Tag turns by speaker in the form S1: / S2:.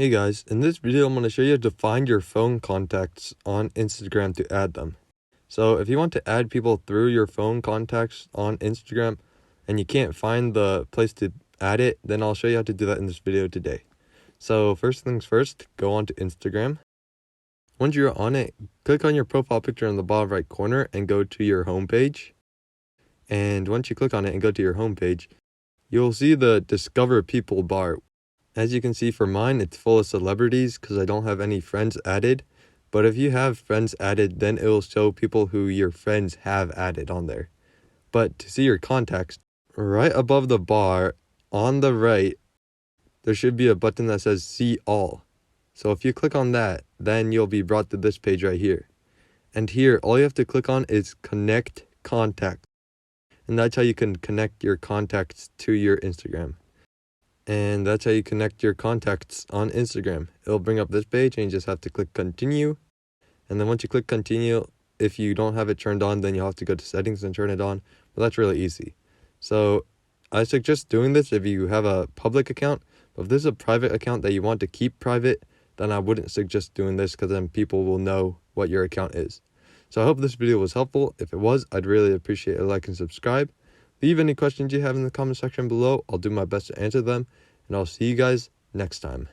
S1: Hey guys, in this video I'm going to show you how to find your phone contacts on Instagram to add them. So if you want to add people through your phone contacts on Instagram and you can't find the place to add it, then I'll show you how to do that in this video today. So first things first, go on to Instagram. Once you're on it, click on your profile picture in the bottom right corner and go to your home page. And once you click on it and go to your home page, you'll see the Discover People bar. As you can see for mine, it's full of celebrities because I don't have any friends added. But if you have friends added, then it will show people who your friends have added on there. But to see your contacts, right above the bar on the right, there should be a button that says See All. So if you click on that, then you'll be brought to this page right here. And here, all you have to click on is Connect Contacts. And that's how you can connect your contacts to your Instagram. And that's how you connect your contacts on Instagram. It'll bring up this page and you just have to click continue. And then once you click continue, if you don't have it turned on, then you'll have to go to settings and turn it on. But that's really easy. So I suggest doing this if you have a public account. But if this is a private account that you want to keep private, then I wouldn't suggest doing this because then people will know what your account is. So I hope this video was helpful. If it was, I'd really appreciate a like and subscribe. Leave any questions you have in the comment section below. I'll do my best to answer them, and I'll see you guys next time.